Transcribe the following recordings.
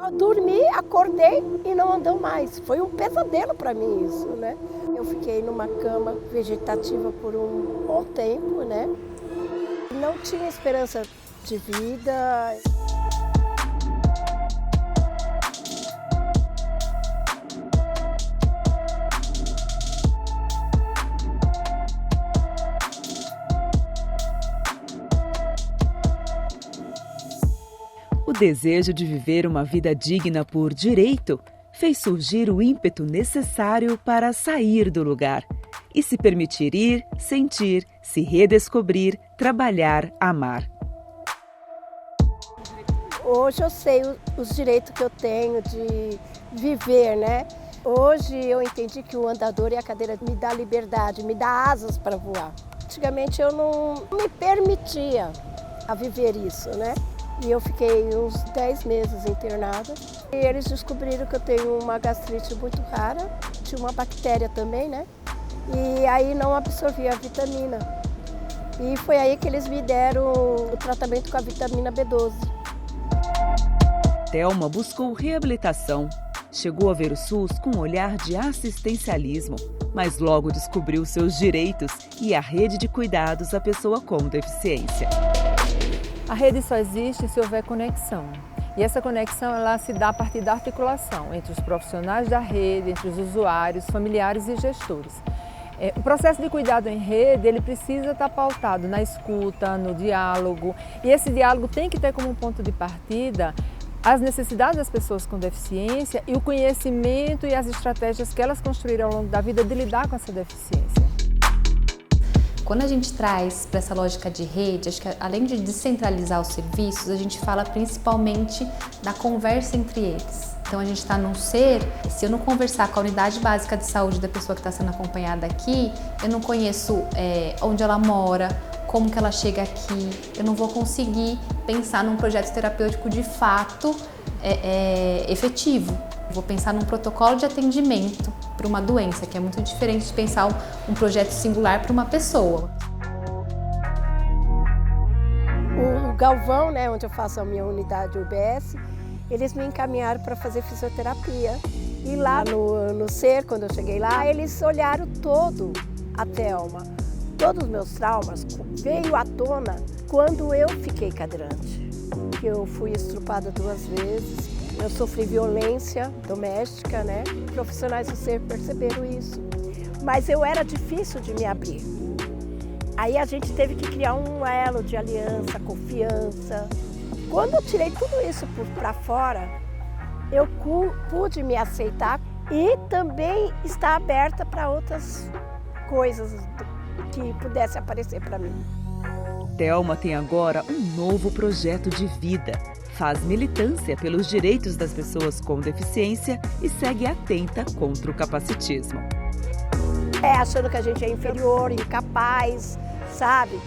Eu dormi, acordei e não andou mais. Foi um pesadelo para mim isso, né? Eu fiquei numa cama vegetativa por um bom tempo, né? Não tinha esperança de vida. O desejo de viver uma vida digna por direito fez surgir o ímpeto necessário para sair do lugar e se permitir ir, sentir, se redescobrir, trabalhar, amar. Hoje eu sei os direitos que eu tenho de viver, né? Hoje eu entendi que o andador e a cadeira me dá liberdade, me dá asas para voar. Antigamente eu não me permitia a viver isso, né? E eu fiquei uns 10 meses internada. E eles descobriram que eu tenho uma gastrite muito rara, tinha uma bactéria também, né? E aí não absorvia a vitamina. E foi aí que eles me deram o tratamento com a vitamina B12. Thelma buscou reabilitação. Chegou a ver o SUS com um olhar de assistencialismo, mas logo descobriu seus direitos e a rede de cuidados à pessoa com deficiência. A rede só existe se houver conexão. E essa conexão ela se dá a partir da articulação entre os profissionais da rede, entre os usuários, familiares e gestores. O processo de cuidado em rede ele precisa estar pautado na escuta, no diálogo. E esse diálogo tem que ter como ponto de partida as necessidades das pessoas com deficiência e o conhecimento e as estratégias que elas construíram ao longo da vida de lidar com essa deficiência. Quando a gente traz para essa lógica de rede, acho que além de descentralizar os serviços, a gente fala principalmente da conversa entre eles. Então a gente está num ser, se eu não conversar com a unidade básica de saúde da pessoa que está sendo acompanhada aqui, eu não conheço onde ela mora, como que ela chega aqui, eu não vou conseguir pensar num projeto terapêutico de fato efetivo. Eu vou pensar num protocolo de atendimento para uma doença, que é muito diferente de pensar um projeto singular para uma pessoa. O Galvão, né, onde eu faço a minha unidade UBS, eles me encaminharam para fazer fisioterapia. E lá no SER, quando eu cheguei lá, eles olharam todo a Thelma. Todos os meus traumas veio à tona quando eu fiquei cadeirante. Eu fui estrupada 2 vezes, eu sofri violência doméstica, né? Profissionais do SER perceberam isso. Mas eu era difícil de me abrir. Aí a gente teve que criar um elo de aliança, confiança. Quando eu tirei tudo isso para fora, eu pude me aceitar e também estar aberta para outras coisas que pudesse aparecer para mim. Thelma tem agora um novo projeto de vida. Faz militância pelos direitos das pessoas com deficiência e segue atenta contra o capacitismo. Achando que a gente é inferior, incapaz, sabe?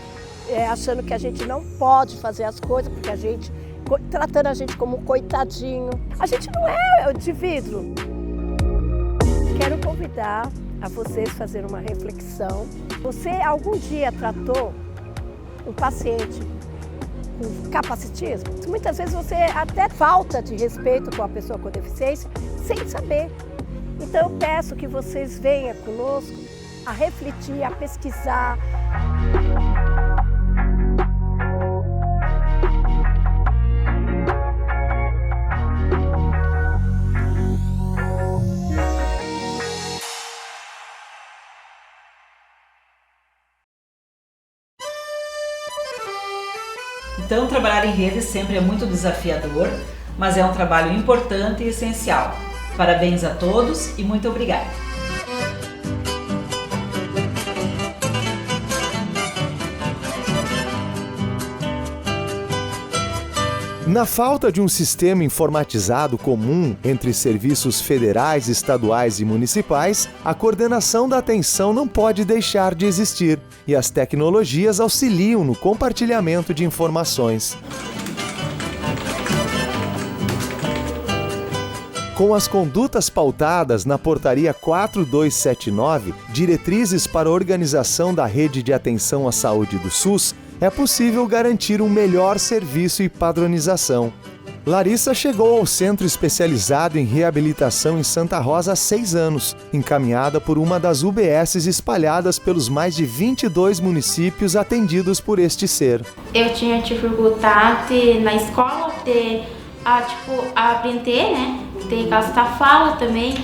Achando que a gente não pode fazer as coisas, porque a gente, tratando a gente como coitadinho. A gente não é de vidro. Quero convidar a vocês a fazer uma reflexão. Você algum dia tratou um paciente com capacitismo? Muitas vezes você até falta de respeito com a pessoa com deficiência sem saber. Então eu peço que vocês venham conosco a refletir, a pesquisar. Então, trabalhar em rede sempre é muito desafiador, mas é um trabalho importante e essencial. Parabéns a todos e muito obrigada. Na falta de um sistema informatizado comum entre serviços federais, estaduais e municipais, a coordenação da atenção não pode deixar de existir e as tecnologias auxiliam no compartilhamento de informações. Com as condutas pautadas na Portaria 4279, Diretrizes para a Organização da Rede de Atenção à Saúde do SUS, é possível garantir um melhor serviço e padronização. Larissa chegou ao Centro Especializado em Reabilitação em Santa Rosa há 6 anos, encaminhada por uma das UBSs espalhadas pelos mais de 22 municípios atendidos por este ser. Eu tinha dificuldade na escola de aprender, né? De gastar fala também.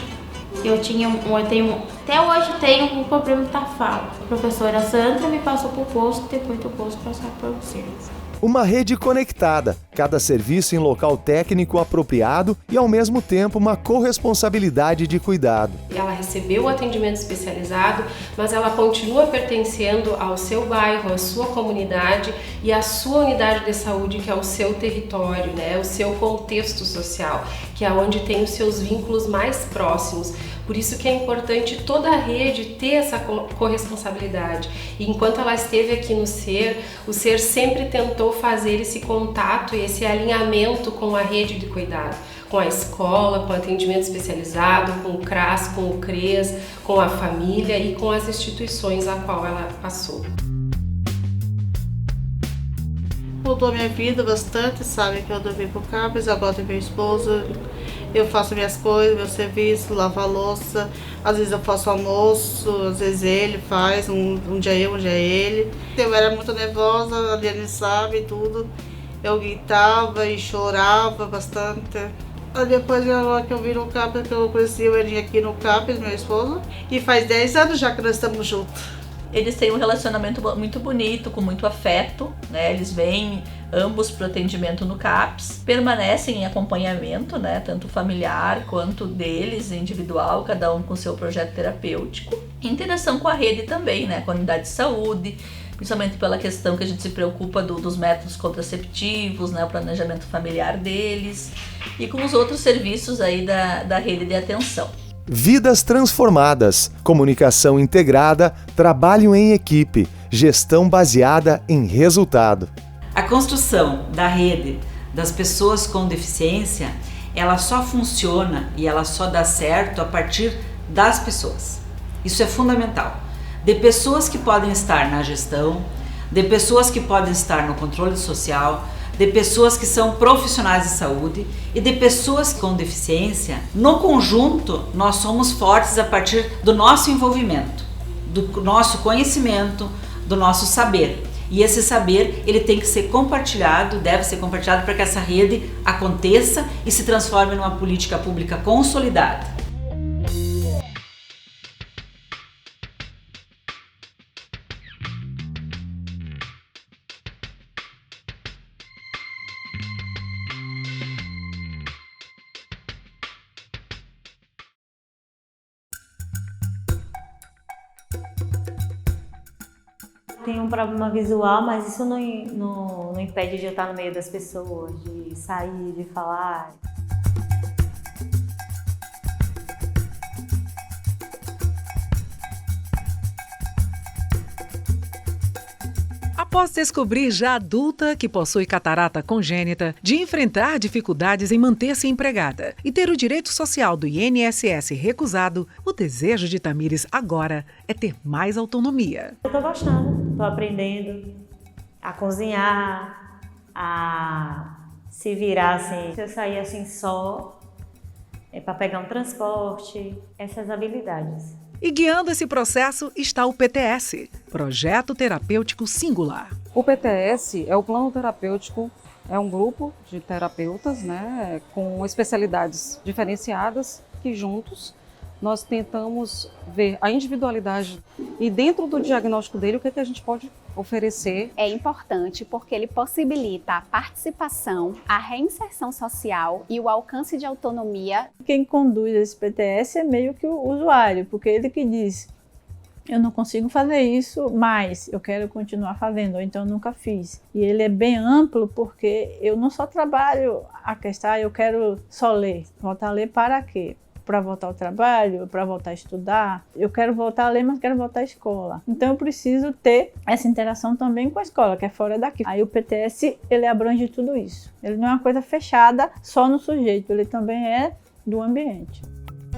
Até hoje tenho um problema da fala. A professora Sandra me passou para o posto, depois do posto passar para vocês. Uma rede conectada, cada serviço em local técnico apropriado e, ao mesmo tempo, uma corresponsabilidade de cuidado. Ela recebeu o atendimento especializado, mas ela continua pertencendo ao seu bairro, à sua comunidade e à sua unidade de saúde, que é o seu território, né? O seu contexto social, que é onde tem os seus vínculos mais próximos. Por isso que é importante toda a rede ter essa corresponsabilidade. E enquanto ela esteve aqui no SER, o SER sempre tentou fazer esse contato e esse alinhamento com a rede de cuidado, com a escola, com o atendimento especializado, com o CRAS, com o CRES, com a família e com as instituições a qual ela passou. Mudou a minha vida bastante, sabe, que eu vim pro CAPES, eu gosto de meu esposo, eu faço minhas coisas, meu serviço, lavo a louça, às vezes eu faço almoço, às vezes ele faz, um dia eu, um dia ele. Eu era muito nervosa, ali ele sabe tudo, eu gritava e chorava bastante. Aí depois agora que eu vim no CAPES, que eu conheci o Elinho aqui no CAPES, meu esposo, e faz 10 anos já que nós estamos juntos. Eles têm um relacionamento muito bonito, com muito afeto, né? Eles vêm ambos para o atendimento no CAPS, permanecem em acompanhamento, né? Tanto familiar quanto deles, individual, cada um com seu projeto terapêutico. Interação com a rede também, né? Com a unidade de saúde, principalmente pela questão que a gente se preocupa dos métodos contraceptivos, né? O planejamento familiar deles e com os outros serviços aí da rede de atenção. Vidas transformadas, comunicação integrada, trabalho em equipe, gestão baseada em resultado. A construção da rede das pessoas com deficiência, ela só funciona e ela só dá certo a partir das pessoas. Isso é fundamental. De pessoas que podem estar na gestão, de pessoas que podem estar no controle social, de pessoas que são profissionais de saúde e de pessoas com deficiência. No conjunto, nós somos fortes a partir do nosso envolvimento, do nosso conhecimento, do nosso saber. E esse saber, ele tem que ser compartilhado, deve ser compartilhado para que essa rede aconteça e se transforme numa política pública consolidada. Tenho um problema visual, mas isso não impede de eu estar no meio das pessoas, de sair, de falar. Após descobrir já adulta que possui catarata congênita, de enfrentar dificuldades em manter-se empregada e ter o direito social do INSS recusado, o desejo de Tamires agora é ter mais autonomia. Eu estou gostando, estou aprendendo a cozinhar, a se virar assim. Se eu sair assim só, para pegar um transporte, essas habilidades. E guiando esse processo está o PTS, Projeto Terapêutico Singular. O PTS é o plano terapêutico, é um grupo de terapeutas, né, com especialidades diferenciadas que juntos nós tentamos ver a individualidade e dentro do diagnóstico dele o que a gente pode oferecer. É importante porque ele possibilita a participação, a reinserção social e o alcance de autonomia. Quem conduz esse PTS é meio que o usuário, porque ele que diz: eu não consigo fazer isso, mas eu quero continuar fazendo, ou então nunca fiz. E ele é bem amplo porque eu não só trabalho a questão, eu quero só ler. Voltar a ler para quê? Para voltar ao trabalho, para voltar a estudar. Eu quero voltar a ler, mas quero voltar à escola. Então eu preciso ter essa interação também com a escola, que é fora daqui. Aí o PTS, ele abrange tudo isso. Ele não é uma coisa fechada só no sujeito, ele também é do ambiente.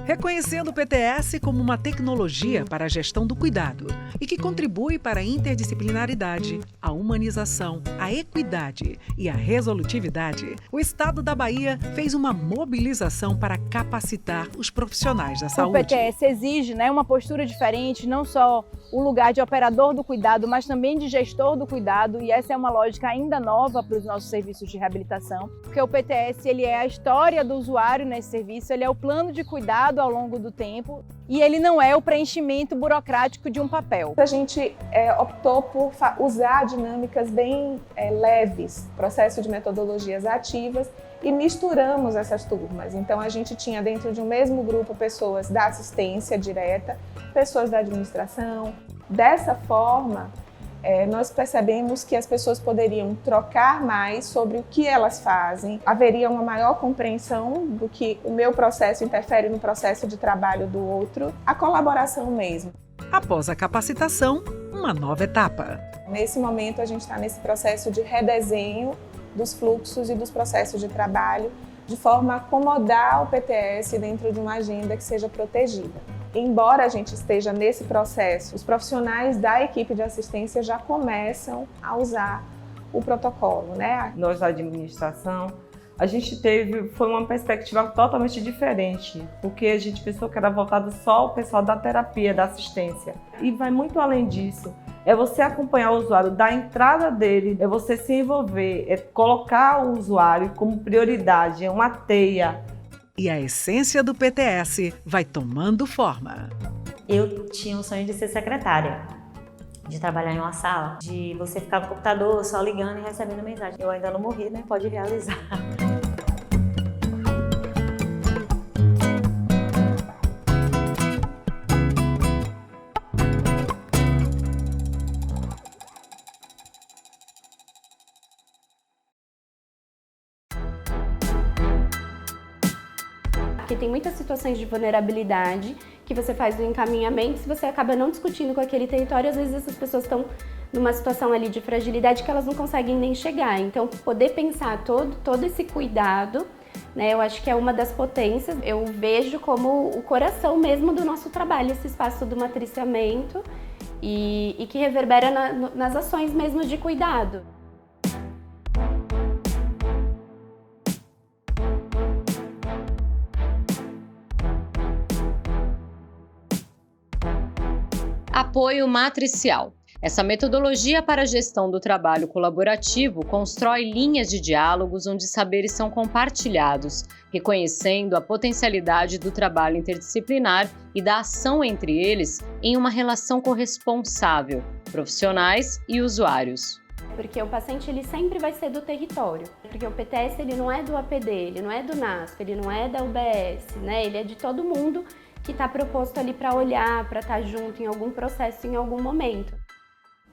reconhecendo o PTS como uma tecnologia para a gestão do cuidado e que contribui para a interdisciplinaridade, a humanização, a equidade e a resolutividade, o Estado da Bahia fez uma mobilização para capacitar os profissionais da saúde. O PTS exige, uma postura diferente, não só o lugar de operador do cuidado, mas também de gestor do cuidado, e essa é uma lógica ainda nova para os nossos serviços de reabilitação, porque o PTS ele é a história do usuário nesse serviço, ele é o plano de cuidado ao longo do tempo e ele não é o preenchimento burocrático de um papel. A gente optou por usar dinâmicas bem leves, processo de metodologias ativas, e misturamos essas turmas. Então a gente tinha dentro de um mesmo grupo pessoas da assistência direta, pessoas da administração. Dessa forma, nós percebemos que as pessoas poderiam trocar mais sobre o que elas fazem, haveria uma maior compreensão do que o meu processo interfere no processo de trabalho do outro, a colaboração mesmo. Após a capacitação, uma nova etapa. Nesse momento a gente está nesse processo de redesenho dos fluxos e dos processos de trabalho, de forma a acomodar o PTS dentro de uma agenda que seja protegida. Embora a gente esteja nesse processo, os profissionais da equipe de assistência já começam a usar o protocolo, né? Nós da administração, a gente foi uma perspectiva totalmente diferente, porque a gente pensou que era voltado só ao pessoal da terapia, da assistência. E vai muito além disso. É você acompanhar o usuário da entrada dele, é você se envolver, é colocar o usuário como prioridade, é uma teia. E a essência do PTS vai tomando forma. Eu tinha o sonho de ser secretária, de trabalhar em uma sala, de você ficar no computador só ligando e recebendo mensagem. Eu ainda não morri, né? Pode realizar. Porque tem muitas situações de vulnerabilidade que você faz o encaminhamento, se você acaba não discutindo com aquele território, às vezes essas pessoas estão numa situação ali de fragilidade que elas não conseguem nem chegar. Então, poder pensar todo esse cuidado, né, eu acho que é uma das potências. Eu vejo como o coração mesmo do nosso trabalho, esse espaço do matriciamento e que reverbera nas ações mesmo de cuidado. Apoio matricial. Essa metodologia para a gestão do trabalho colaborativo constrói linhas de diálogos onde saberes são compartilhados, reconhecendo a potencialidade do trabalho interdisciplinar e da ação entre eles em uma relação corresponsável, profissionais e usuários. Porque o paciente ele sempre vai ser do território, porque o PTS ele não é do APD, ele não é do NASF, ele não é da UBS, né? Ele é de todo mundo que está proposto ali para olhar, para estar junto em algum processo, em algum momento.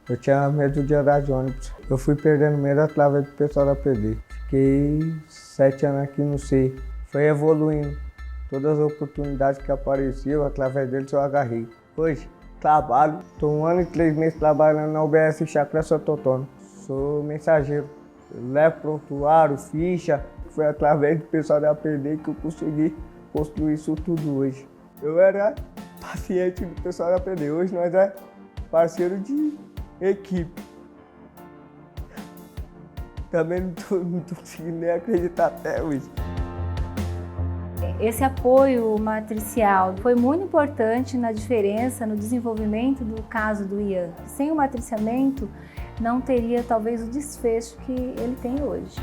Eu tinha medo de andar de ônibus. Eu fui perdendo medo através do pessoal da APD. Fiquei 7 anos aqui no C. Foi evoluindo. Todas as oportunidades que apareciam, através deles eu agarrei. Hoje, trabalho. Estou 1 ano e 3 meses trabalhando na UBS Chácara Santo Antônio. Sou mensageiro. Eu levo prontuário, ficha. Foi através do pessoal da APD que eu consegui construir isso tudo hoje. Eu era paciente do pessoal da APD, hoje nós é parceiro de equipe. Também não tô conseguindo nem acreditar até hoje. Esse apoio matricial foi muito importante na diferença, no desenvolvimento do caso do Ian. Sem o matriciamento, não teria talvez o desfecho que ele tem hoje.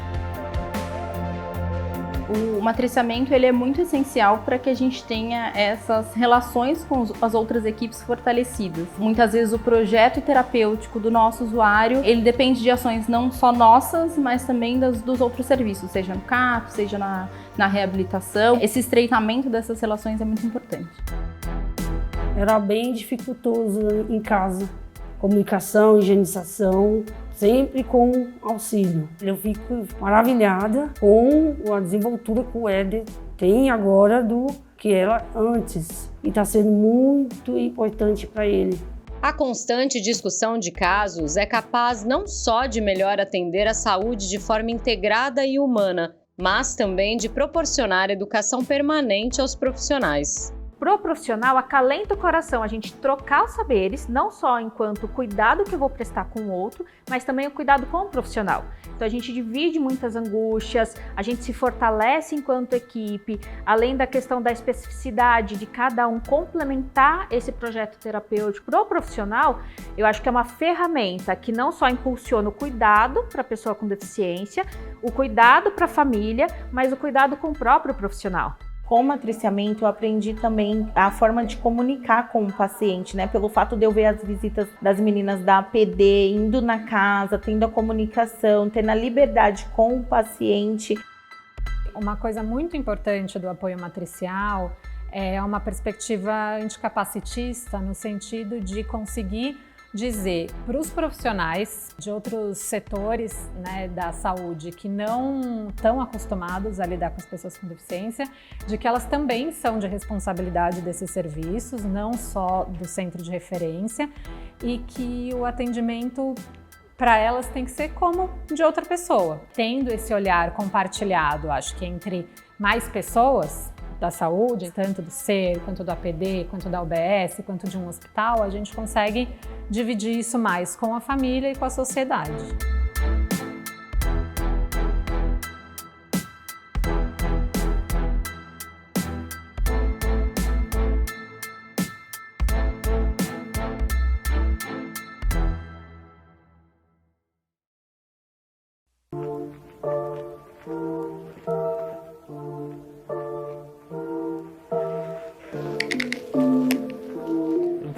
O matriciamento ele é muito essencial para que a gente tenha essas relações com as outras equipes fortalecidas. Muitas vezes o projeto terapêutico do nosso usuário, ele depende de ações não só nossas, mas também dos outros serviços, seja no CAP, seja na reabilitação. Esse estreitamento dessas relações é muito importante. Era bem dificultoso em casa. Comunicação, higienização, sempre com auxílio. Eu fico maravilhada com a desenvoltura que o Éder tem agora do que era antes. E está sendo muito importante para ele. A constante discussão de casos é capaz não só de melhor atender a saúde de forma integrada e humana, mas também de proporcionar educação permanente aos profissionais. Pro profissional, acalenta o coração a gente trocar os saberes, não só enquanto cuidado que eu vou prestar com o outro, mas também o cuidado com o profissional. Então a gente divide muitas angústias, a gente se fortalece enquanto equipe, além da questão da especificidade de cada um complementar esse projeto terapêutico. Pro profissional, eu acho que é uma ferramenta que não só impulsiona o cuidado para a pessoa com deficiência, o cuidado para a família, mas o cuidado com o próprio profissional. Com o matriciamento, eu aprendi também a forma de comunicar com o paciente, né? Pelo fato de eu ver as visitas das meninas da APD, indo na casa, tendo a comunicação, tendo a liberdade com o paciente. Uma coisa muito importante do apoio matricial é uma perspectiva anticapacitista, no sentido de conseguir dizer para os profissionais de outros setores, né, da saúde que não estão acostumados a lidar com as pessoas com deficiência, de que elas também são de responsabilidade desses serviços, não só do centro de referência, e que o atendimento para elas tem que ser como de outra pessoa. Tendo esse olhar compartilhado, acho que entre mais pessoas da saúde, tanto do SER, quanto do APD, quanto da UBS, quanto de um hospital, a gente consegue dividir isso mais com a família e com a sociedade.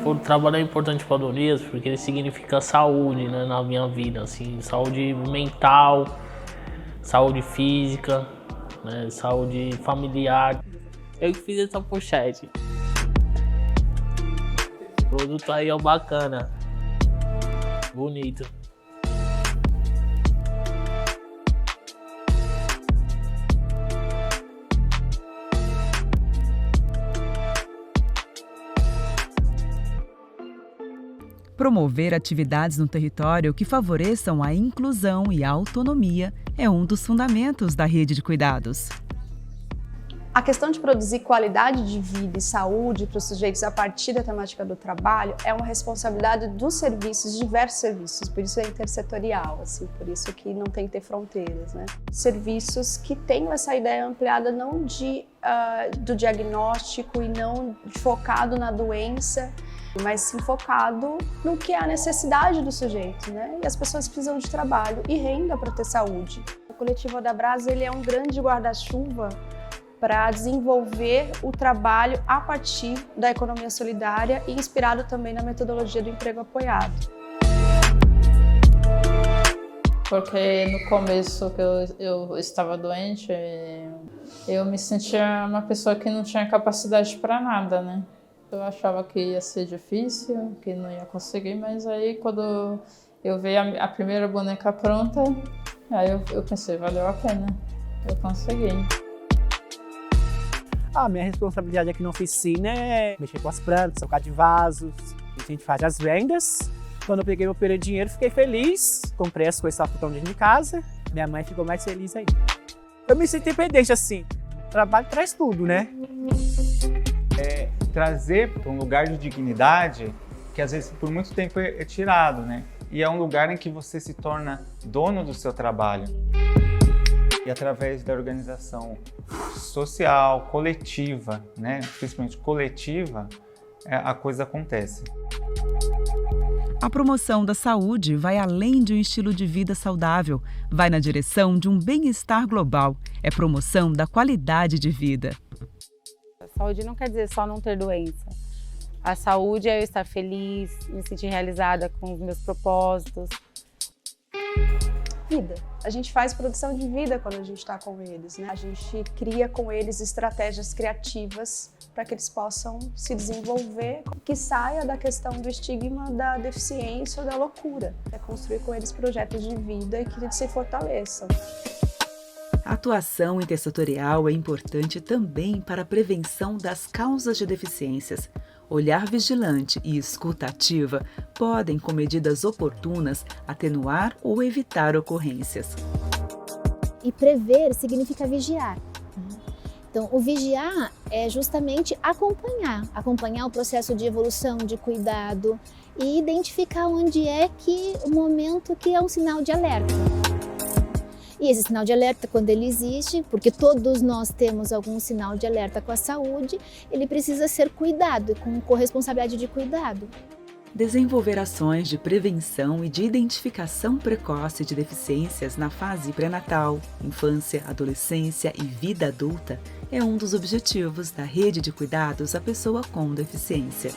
O trabalho é importante para o Adonias porque ele significa saúde, né, na minha vida, assim, saúde mental, saúde física, né, saúde familiar. Eu que fiz essa pochete. O produto aí é bacana, bonito. Promover atividades no território que favoreçam a inclusão e a autonomia é um dos fundamentos da rede de cuidados. A questão de produzir qualidade de vida e saúde para os sujeitos a partir da temática do trabalho é uma responsabilidade dos serviços, diversos serviços, por isso é intersetorial, assim, por isso que não tem que ter fronteiras, né? Serviços que tenham essa ideia ampliada não do diagnóstico e não focado na doença, mas sim focado no que é a necessidade do sujeito, né? E as pessoas precisam de trabalho e renda para ter saúde. O coletivo Odabras, ele é um grande guarda-chuva para desenvolver o trabalho a partir da economia solidária e inspirado também na metodologia do emprego apoiado. Porque no começo que eu estava doente, eu me sentia uma pessoa que não tinha capacidade para nada, né? Eu achava que ia ser difícil, que não ia conseguir, mas aí quando eu vi a primeira boneca pronta, aí eu pensei, valeu a pena, eu consegui. A minha responsabilidade aqui na oficina é mexer com as plantas, trocar de vasos, a gente faz as vendas. Quando eu peguei meu primeiro dinheiro, fiquei feliz, comprei as coisas que estavam dentro de casa, minha mãe ficou mais feliz ainda. Eu me sinto independente assim, o trabalho traz tudo, né? Trazer para um lugar de dignidade que às vezes por muito tempo é tirado, né? E é um lugar em que você se torna dono do seu trabalho. E através da organização social, coletiva, né? Principalmente coletiva, a coisa acontece. A promoção da saúde vai além de um estilo de vida saudável, vai na direção de um bem-estar global, é promoção da qualidade de vida. Saúde não quer dizer só não ter doença. A saúde é eu estar feliz, me sentir realizada com os meus propósitos. Vida. A gente faz produção de vida quando a gente está com eles, né? A gente cria com eles estratégias criativas para que eles possam se desenvolver, que saia da questão do estigma da deficiência ou da loucura. É construir com eles projetos de vida e que eles se fortaleçam. A atuação intersetorial é importante também para a prevenção das causas de deficiências. Olhar vigilante e escuta ativa podem, com medidas oportunas, atenuar ou evitar ocorrências. E prever significa vigiar. Então, o vigiar é justamente acompanhar o processo de evolução, de cuidado e identificar onde é que o momento que é um sinal de alerta. E esse sinal de alerta, quando ele existe, porque todos nós temos algum sinal de alerta com a saúde, ele precisa ser cuidado, com corresponsabilidade de cuidado. Desenvolver ações de prevenção e de identificação precoce de deficiências na fase pré-natal, infância, adolescência e vida adulta é um dos objetivos da Rede de Cuidados à Pessoa com Deficiência.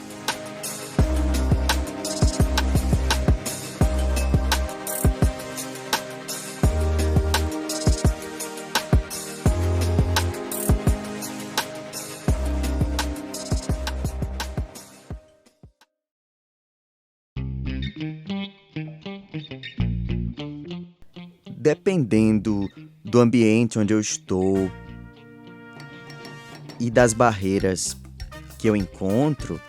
Dependendo do ambiente onde eu estou e das barreiras que eu encontro,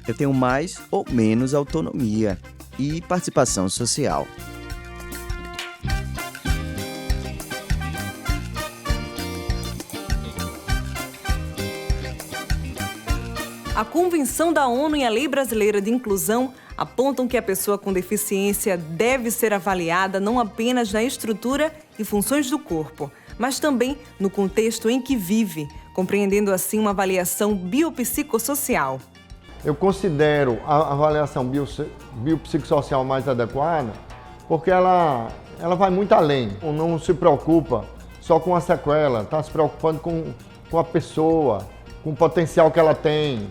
eu tenho mais ou menos autonomia e participação social. A Convenção da ONU e a Lei Brasileira de Inclusão apontam que a pessoa com deficiência deve ser avaliada não apenas na estrutura e funções do corpo, mas também no contexto em que vive, compreendendo assim uma avaliação biopsicossocial. Eu considero a avaliação biopsicossocial mais adequada porque ela vai muito além. Não se preocupa só com a sequela, está se preocupando com a pessoa, com o potencial que ela tem,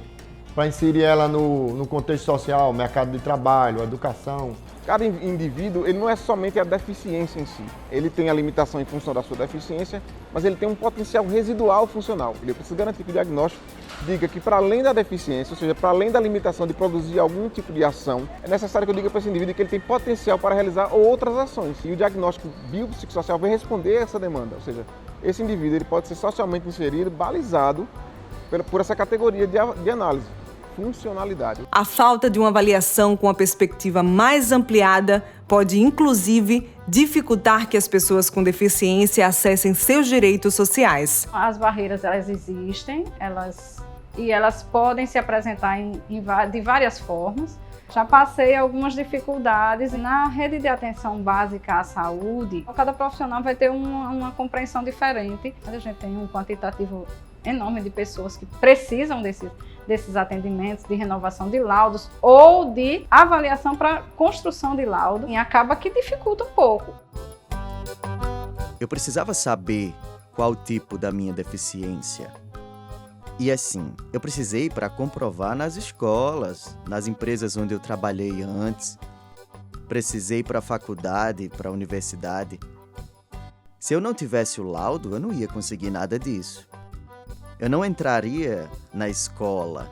para inserir ela no contexto social, mercado de trabalho, educação. Cada indivíduo, ele não é somente a deficiência em si. Ele tem a limitação em função da sua deficiência, mas ele tem um potencial residual funcional. Ele precisa garantir que o diagnóstico diga que, para além da deficiência, ou seja, para além da limitação de produzir algum tipo de ação, é necessário que eu diga para esse indivíduo que ele tem potencial para realizar outras ações. E o diagnóstico biopsicossocial vai responder a essa demanda. Ou seja, esse indivíduo ele pode ser socialmente inserido, balizado por essa categoria de análise. Funcionalidade. A falta de uma avaliação com a perspectiva mais ampliada pode, inclusive, dificultar que as pessoas com deficiência acessem seus direitos sociais. As barreiras, elas existem, elas podem se apresentar de várias formas. Já passei algumas dificuldades na rede de atenção básica à saúde. Cada profissional vai ter uma compreensão diferente. A gente tem um quantitativo enorme de pessoas que precisam desses atendimentos de renovação de laudos ou de avaliação para construção de laudo, e acaba que dificulta um pouco. Eu precisava saber qual o tipo da minha deficiência. E assim, eu precisei para comprovar nas escolas, nas empresas onde eu trabalhei antes. Precisei para a faculdade, para a universidade. Se eu não tivesse o laudo, eu não ia conseguir nada disso. Eu não entraria na escola.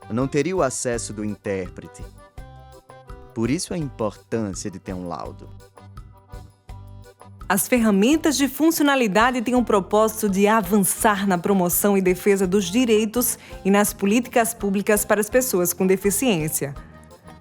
Eu não teria o acesso do intérprete. Por isso a importância de ter um laudo. As ferramentas de funcionalidade têm o propósito de avançar na promoção e defesa dos direitos e nas políticas públicas para as pessoas com deficiência.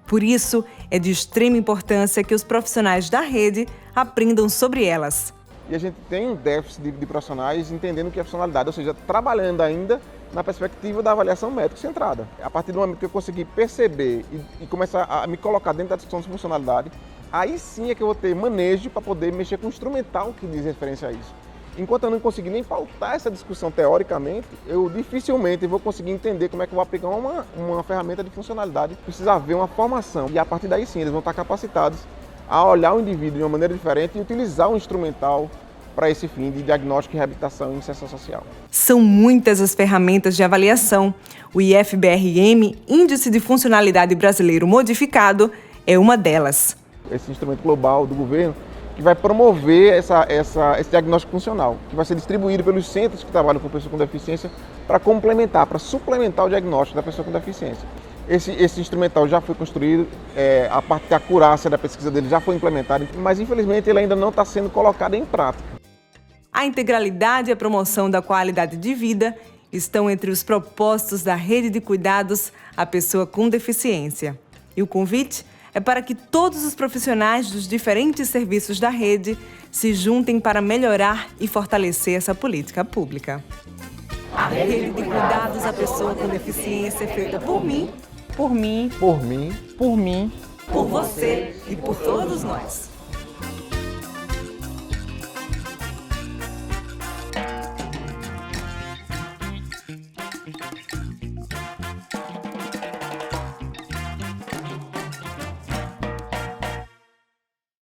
Por isso, é de extrema importância que os profissionais da rede aprendam sobre elas. E a gente tem um déficit de profissionais entendendo o que é funcionalidade, ou seja, trabalhando ainda na perspectiva da avaliação médico-centrada. A partir do momento que eu conseguir perceber e começar a me colocar dentro da discussão de funcionalidade, aí sim é que eu vou ter manejo para poder mexer com o instrumental que diz referência a isso. Enquanto eu não conseguir nem pautar essa discussão teoricamente, eu dificilmente vou conseguir entender como é que eu vou aplicar uma ferramenta de funcionalidade. Precisa haver uma formação e a partir daí sim eles vão estar capacitados a olhar o indivíduo de uma maneira diferente e utilizar o instrumental para esse fim de diagnóstico, reabilitação e inserção social. São muitas as ferramentas de avaliação. O IFBRM, Índice de Funcionalidade Brasileiro Modificado, é uma delas. Esse instrumento global do governo que vai promover esse diagnóstico funcional, que vai ser distribuído pelos centros que trabalham com pessoa com deficiência para complementar, para suplementar o diagnóstico da pessoa com deficiência. Esse instrumental já foi construído, a parte da acurácia da pesquisa dele já foi implementada, mas infelizmente ele ainda não está sendo colocado em prática. A integralidade e a promoção da qualidade de vida estão entre os propósitos da Rede de Cuidados à Pessoa com Deficiência. E o convite é para que todos os profissionais dos diferentes serviços da rede se juntem para melhorar e fortalecer essa política pública. A rede de cuidados à pessoa com deficiência é feita por mim, por mim, por mim, por mim, por você e por todos nós.